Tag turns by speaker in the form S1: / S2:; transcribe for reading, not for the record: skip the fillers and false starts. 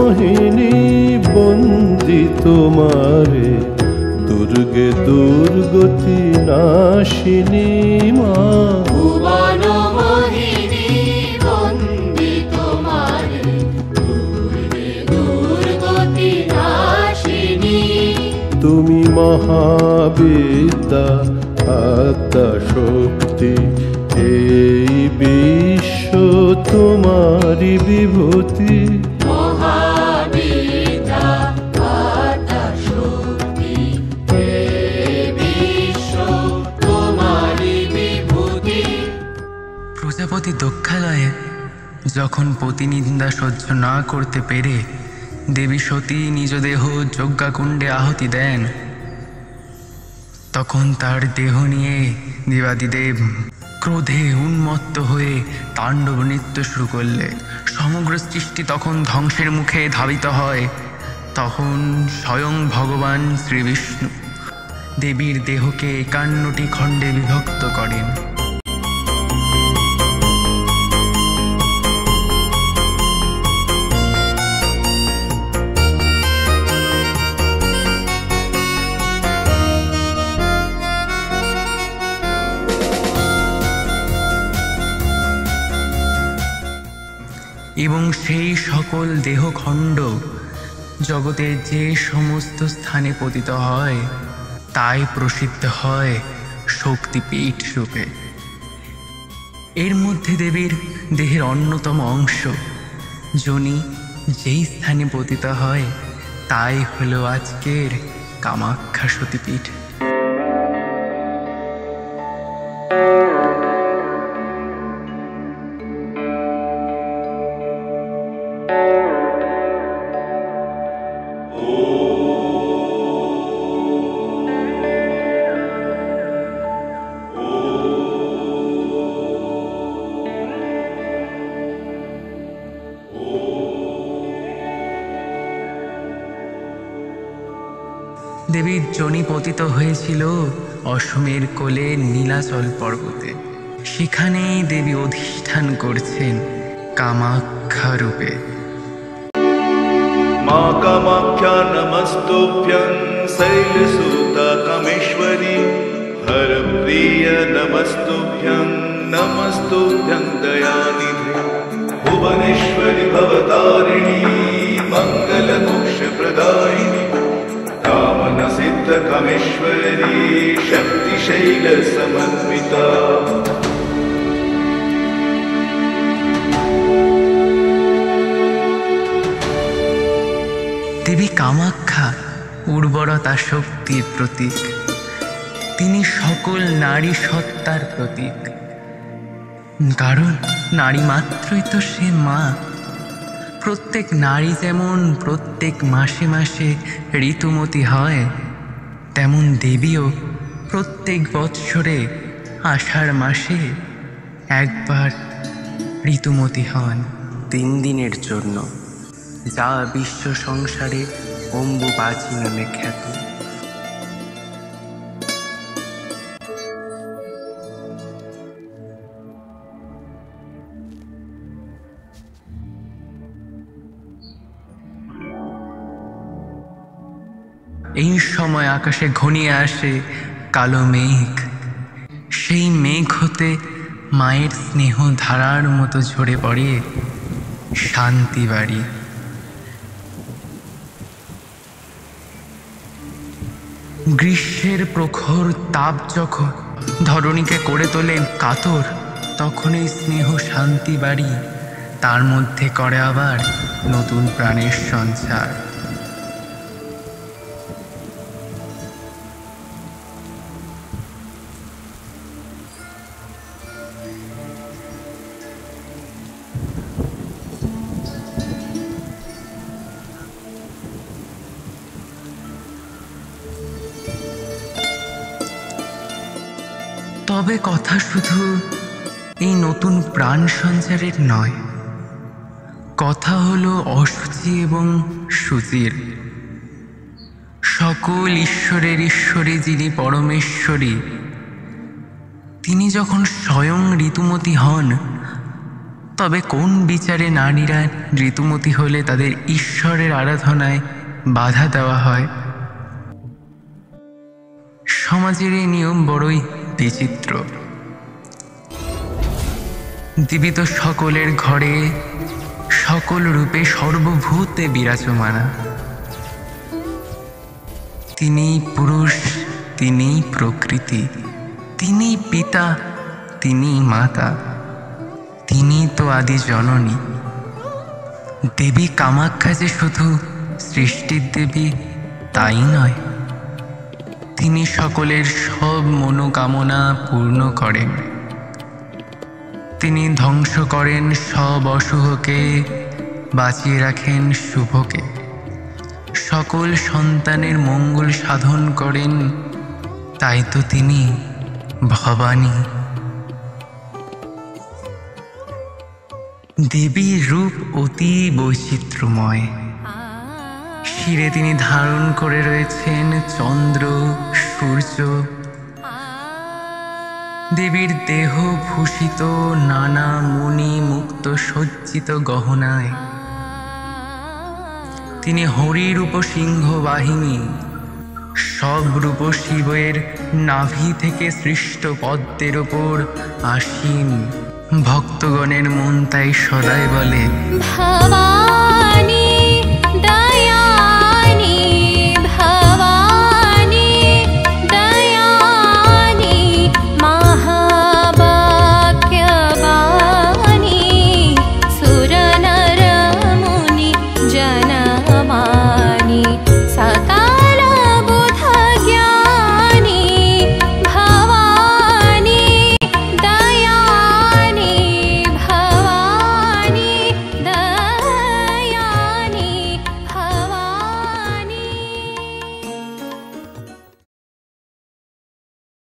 S1: মোহিনী বন্দি তোমারে, দুর্গে দুর্গতি নাশিনী মা।
S2: ভুবন মোহিনী বন্দি তোমারে, দুর্গে দুর্গতি নাশিনী।
S1: তুমি মহাবিদ্যা আদ্যা শক্তি, এই বিশ্ব তোমারি বিভূতি।
S2: মহাবিদ্যা আদ্যা শক্তি, এই বিশ্ব তোমারি বিভূতি।
S3: প্রজাপতি দক্ষালয়ে যখন পতিনিন্দা সহ্য না করতে পেরে দেবী সতী নিজ দেহ যজ্ঞাকুণ্ডে আহুতি দেন, তখন তার দেহ নিয়ে দেবাদিদেব ক্রোধে উন্মত্ত হয়ে তাণ্ডব নৃত্য শুরু করলে সমগ্র সৃষ্টি তখন ধ্বংসের মুখে ধাবিত হয়। তখন স্বয়ং ভগবান শ্রীবিষ্ণু দেবীর দেহকে 51টি খণ্ডে বিভক্ত করেন। এবং সেই সকল দেহখণ্ড জগতের যে সমস্ত স্থানে পতিত হয় তাই প্রসিদ্ধ হয় শক্তিপীঠ রূপে। এর মধ্যে দেবীর দেহের অন্যতম অংশ যোনি যেই স্থানে পতিত হয় তাই হলো আজকের কামাখ্যা সতীপীঠ। দেবীর যোনি পতিত হয়েছিল অসমের কোলে নীলাচল পর্বতে। সেখানেই দেবী অধিষ্ঠান করছেন কামাখ্যা রূপে।
S4: মা কামাখ্যা নমস্তুভ্যং শৈলসুতা কামেশ্বরী, হরপ্রিয় নমস্তুভ্যং নমস্তুভ্যং দয়ানিধে, ভুবনেশ্বরী ভবতারিণী মঙ্গলমোক্ষপ্রদায়িনী, कामना सिद्ध कामेश्वरी शक्तिशैल समन्विता।
S3: দেবী কামাখ্যা উর্বরতা শক্তির প্রতীক। তিনি সকল নারী সত্তার প্রতীক, কারণ নারী মাত্রই তো সে মা। প্রত্যেক নারী যেমন প্রত্যেক মাসে মাসে ঋতুমতী হয়, তেমন দেবীও প্রত্যেক বৎসরে আষাঢ় মাসে একবার ঋতুমতী হন 3 দিনের জন্য, যা বিশ্ব সংসারে অম্বুবাচী নামে খ্যাত। এই সময় আকাশে ঘনিয়ে আসে কালো মেঘ। সেই মেঘ হতে মায়ের স্নেহ ধারার মতো ঝরে পড়ে শান্তি বাড়ি। গ্রীষ্মের প্রখর তাপ যখন ধরণীকে করে তোলে কাতর, তখন এই স্নেহ শান্তি বাড়ি তার মধ্যে করে আবার নতুন প্রাণের সঞ্চার। তবে কথা শুধু এই নতুন প্রাণ সঞ্চারের নয়, কথা হলো অশুচি এবং শুচির। সকল ঈশ্বরের ঈশ্বরী যিনি পরমেশ্বরী, তিনি যখন স্বয়ং ঋতুমতী হন তবে কোন বিচারে নারীরা ঋতুমতী হলে তাদের ঈশ্বরের আরাধনায় বাধা দেওয়া হয়? সমাজের এই নিয়ম বড়ই বিচিত্র। দেবী তো সকলের ঘরে সকল রূপে সর্বভূতে বিরাজমানা। তিনি পুরুষ, তিনি প্রকৃতি, তিনি পিতা, তিনি মাতা, তিনি তো আদি জননী। দেবী কামাখ্যা যে শুধু সৃষ্টির দেবী তাই নয়, তিনি সকলের সব মনোকামনা পূর্ণ করেন। তিনি ধ্বংস করেন সব অশুভকে, বাঁচিয়ে রাখেন শুভকে। সকল সন্তানের মঙ্গল সাধন করেন, তাই তো তিনি ভবানী। দেবীর রূপ অতি বৈচিত্র্যময়। শিরে তিনি ধারণ করে রয়েছেন চন্দ্র, সূর্য। দেবীর দেহ ভূষিত নানা মণি মুক্ত সজ্জিত গহনায়। তিনি হরিরূপ সিংহ বাহিনী। সব রূপ শিবের নাভি থেকে সৃষ্ট পদ্মের ওপর আসীন। ভক্তগণের মন তাই সদাই বলে
S5: ভবা